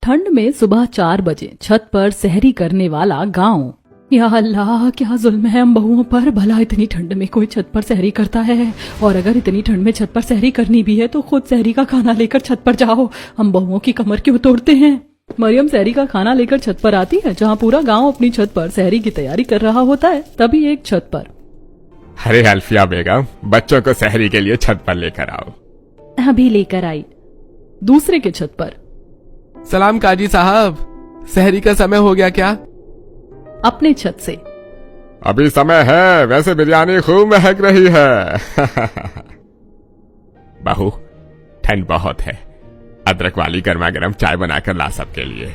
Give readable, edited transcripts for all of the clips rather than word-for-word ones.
ठंड में सुबह 4 बजे छत पर सहरी करने वाला गांव। या अल्लाह, क्या जुल्म है हम बहुओं पर। भला इतनी ठंड में कोई छत पर सहरी करता है? और अगर इतनी ठंड में छत पर सहरी करनी भी है तो खुद सहरी का खाना लेकर छत पर जाओ। हम बहुओं की कमर क्यों तोड़ते हैं? मरियम सहरी का खाना लेकर छत पर आती है, जहाँ पूरा गांव अपनी छत पर सहरी की तैयारी कर रहा होता है। तभी एक छत पर, अरे अल्फिया बेगम, बच्चों को सहरी के लिए छत पर लेकर आओ। अभी लेकर आई। दूसरे के छत पर, सलाम काजी साहब, सहरी का समय हो गया क्या? अपने छत से, अभी समय है, वैसे बिरयानी खूब महक रही है। बहू, ठंड बहुत है, अदरक वाली गर्मा गर्म चाय बनाकर ला सबके लिए।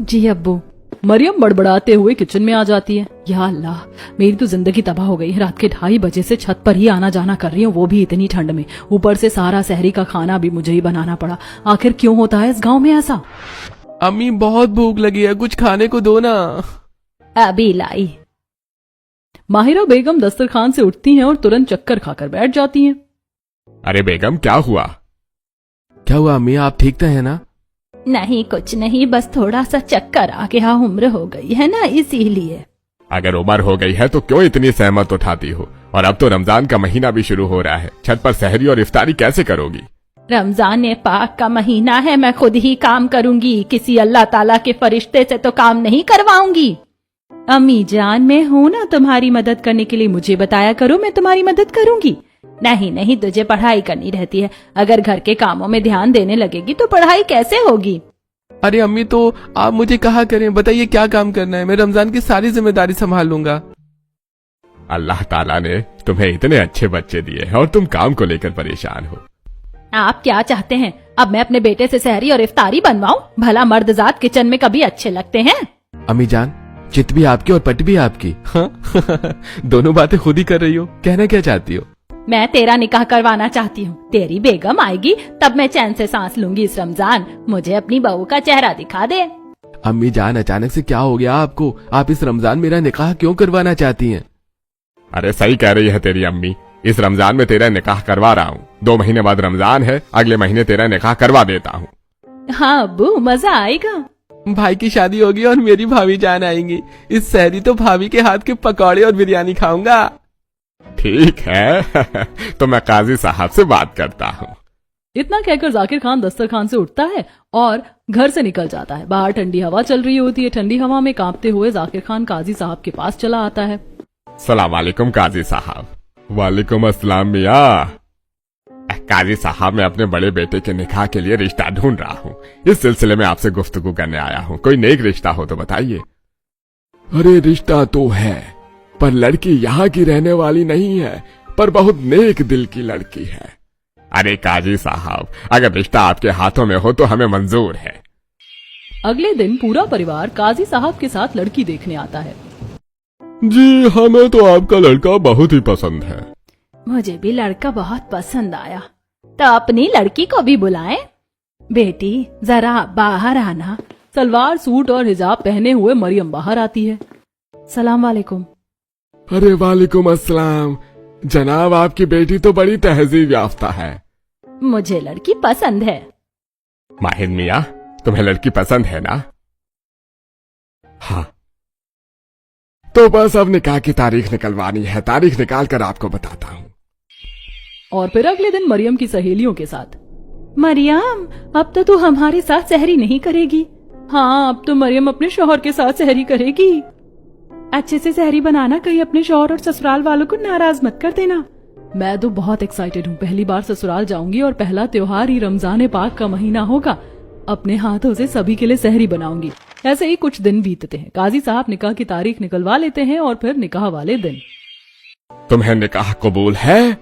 जी अब्बू। मरियम बड़बड़ाते हुए किचन में आ जाती है। या अल्लाह, मेरी तो जिंदगी तबाह हो गई है। रात के 2:30 बजे से छत पर ही आना जाना कर रही हूँ, वो भी इतनी ठंड में। ऊपर से सारा सहरी का खाना भी मुझे ही बनाना पड़ा। आखिर क्यों होता है इस गांव में ऐसा? अम्मी, बहुत भूख लगी है, कुछ खाने को दो ना। अभी लाई। माहिरा बेगम दस्तरखान से उठती हैं और तुरंत चक्कर खाकर बैठ जाती हैं। अरे बेगम, क्या हुआ? क्या हुआ अम्मी, आप ठीक तो है ना? नहीं, कुछ नहीं, बस थोड़ा सा चक्कर आ गया। उम्र हो गई है ना, इसीलिए। अगर उम्र हो गई है तो क्यों इतनी सहमत उठाती हो? और अब तो रमजान का महीना भी शुरू हो रहा है, छत पर सहरी और इफ्तारी कैसे करोगी? रमजान पाक का महीना है, मैं खुद ही काम करूंगी। किसी अल्लाह ताला के फरिश्ते से तो काम नहीं करवाऊंगी। अम्मी जान, मैं हूँ ना तुम्हारी मदद करने के लिए, मुझे बताया करो, मैं तुम्हारी मदद करूंगी। नहीं नहीं, तुझे पढ़ाई करनी रहती है। अगर घर के कामों में ध्यान देने लगेगी तो पढ़ाई कैसे होगी? अरे अम्मी, तो आप मुझे कहा करें, बताइए क्या काम करना है, मैं रमजान की सारी जिम्मेदारी संभाल लूंगा। अल्लाह ताला ने तुम्हें इतने अच्छे बच्चे दिए हैं और तुम काम को लेकर परेशान हो। आप क्या चाहते हैं? अब मैं अपने बेटे से सहरी और इफ्तारी बनवाऊं? भला मर्दजात किचन में कभी अच्छे लगते हैं? अम्मी जान, चित भी आपकी और पट भी आपकी। हाँ? दोनों बातें खुद ही कर रही हो, कहना क्या चाहती हो? मैं तेरा निकाह करवाना चाहती हूँ। तेरी बेगम आएगी तब मैं चैन से सांस लूंगी इस रमजान। मुझे अपनी बहू का चेहरा दिखा दे। अम्मी जान, अचानक से क्या हो गया आपको? आप इस रमजान मेरा निकाह क्यों करवाना चाहती हैं? अरे सही कह रही है तेरी अम्मी, इस रमजान में तेरा निकाह करवा रहा हूँ। 2 महीने बाद रमजान है, अगले महीने तेरा निकाह करवा देता हूँ। हाँ अब्बू, मजा आएगा। भाई की शादी होगी और मेरी भाभी जान आएंगी। इस सहरी तो भाभी के हाथ के पकौड़े और बिरयानी खाऊंगा। ठीक है। तो मैं काजी साहब से बात करता हूँ। इतना कहकर जाकिर खान दस्तरखान से उठता है और घर से निकल जाता है। बाहर ठंडी हवा चल रही होती है। ठंडी हवा में कांपते हुए जाकिर खान काजी साहब के पास चला आता है। सलाम वालेकुम काजी साहब। वालेकुम अस्सलाम मियाँ। काजी साहब, मैं अपने बड़े बेटे के निकाह के लिए रिश्ता ढूंढ रहा हूँ। इस सिलसिले में आपसे गुफ्तगू करने आया हूँ। कोई नेक रिश्ता हो तो बताइए। अरे रिश्ता तो है, पर लड़की यहाँ की रहने वाली नहीं है, पर बहुत नेक दिल की लड़की है। अरे काजी साहब, अगर रिश्ता आपके हाथों में हो तो हमें मंजूर है। अगले दिन पूरा परिवार काजी साहब के साथ लड़की देखने आता है। जी, हमें तो आपका लड़का बहुत ही पसंद है। मुझे भी लड़का बहुत पसंद आया। तो अपनी लड़की को भी बुलाएं। बेटी जरा बाहर आना। सलवार सूट और हिजाब पहने हुए मरियम बाहर आती है। सलाम वालेकुम। अरे वालेकुम अस्सलाम। जनाब, आपकी बेटी तो बड़ी तहजीब याफ्ता है। मुझे लड़की पसंद है। माहिर मियाँ, तुम्हें लड़की पसंद है ना? हाँ, तो बस अब निकाह की तारीख निकलवानी है। तारीख निकाल कर आपको बताता हूँ। और फिर अगले दिन मरियम की सहेलियों के साथ। मरियम, अब तो तू हमारे साथ सहरी नहीं करेगी। हाँ, अब तो मरियम अपने शौहर के साथ सहरी करेगी। अच्छे से सहरी बनाना, कहीं अपने शौहर और ससुराल वालों को नाराज मत कर देना। मैं तो बहुत एक्साइटेड हूँ। पहली बार ससुराल जाऊंगी और पहला त्योहार ही रमजान पाक का महीना होगा। अपने हाथों से सभी के लिए सहरी बनाऊंगी। ऐसे ही कुछ दिन बीतते हैं। काजी साहब निकाह की तारीख निकलवा लेते हैं और फिर निकाह वाले दिन। तुम्हें निकाह कबूल है?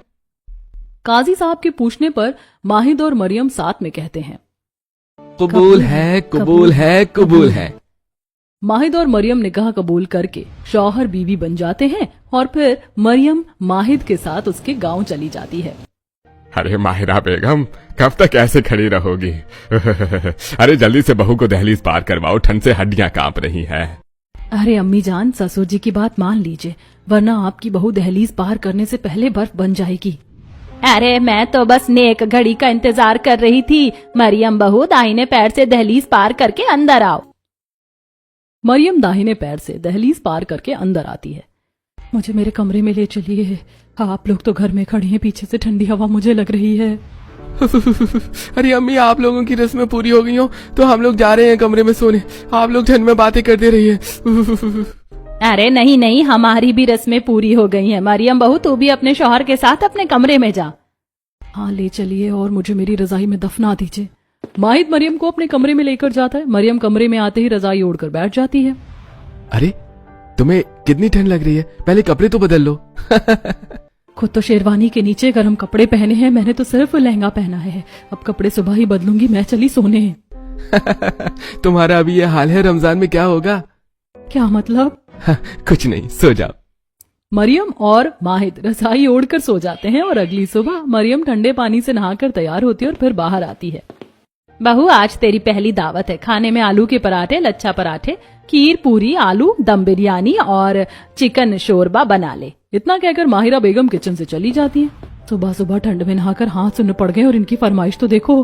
काजी साहब के पूछने पर माहिद और मरियम साथ में कहते हैं, कबूल है, कबूल है, कबूल है। माहिद और मरियम निकाह कबूल करके शौहर बीवी बन जाते हैं और फिर मरियम माहिद के साथ उसके गांव चली जाती है। अरे माहिरा बेगम, कब तक ऐसे खड़ी रहोगी? अरे जल्दी से बहू को दहलीज पार करवाओ, ठंड से हड्डियां कांप रही हैं। अरे अम्मी जान, ससुर जी की बात मान लीजिए, वरना आपकी बहू दहलीज पार करने से पहले बर्फ बन जाएगी। अरे मैं तो बस नेक घड़ी का इंतजार कर रही थी। मरियम बहू, दाहिने पैर से दहलीज पार करके अंदर आओ। मरियम दाहिने पैर से दहलीज पार करके अंदर आती है। मुझे मेरे कमरे में ले चलिए। आप लोग तो घर में खड़े हैं, पीछे से ठंडी हवा मुझे लग रही है। अरे अम्मी, आप लोगों की रस्में पूरी हो गई हो तो हम लोग जा रहे हैं कमरे में सोने। आप लोग झन में बातें करते रहिए। अरे नहीं नहीं, हमारी भी रस्में पूरी हो गई हैं। मरियम बहू, तू भी अपने शौहर के साथ अपने कमरे में जा। हाँ, ले चलिए और मुझे मेरी रजाई में दफना दीजिए। माहिद मरियम को अपने कमरे में लेकर जाता है। मरियम कमरे में आते ही रजाई ओढ़कर बैठ जाती है। अरे तुम्हें कितनी ठंड लग रही है, पहले कपड़े तो बदल लो। खुद तो शेरवानी के नीचे गर्म कपड़े पहने हैं, मैंने तो सिर्फ लहंगा पहना है। अब कपड़े सुबह ही बदलूंगी, मैं चली सोने। तुम्हारा अभी ये हाल है, रमजान में क्या होगा? क्या मतलब? कुछ नहीं, सो जाओ। मरियम और माहिद रजाई ओढ़कर सो जाते हैं और अगली सुबह मरियम ठंडे पानी से नहाकर तैयार होती है और फिर बाहर आती है। बहू, आज तेरी पहली दावत है। खाने में आलू के पराठे, लच्छा पराठे, खीर, पूरी, आलू दम बिरयानी और चिकन शोरबा बना ले। इतना कहकर माहिरा बेगम किचन से चली जाती है। सुबह सुबह ठंड में नहाकर हाथ सुन्न पड़ गए और इनकी फरमाइश तो देखो।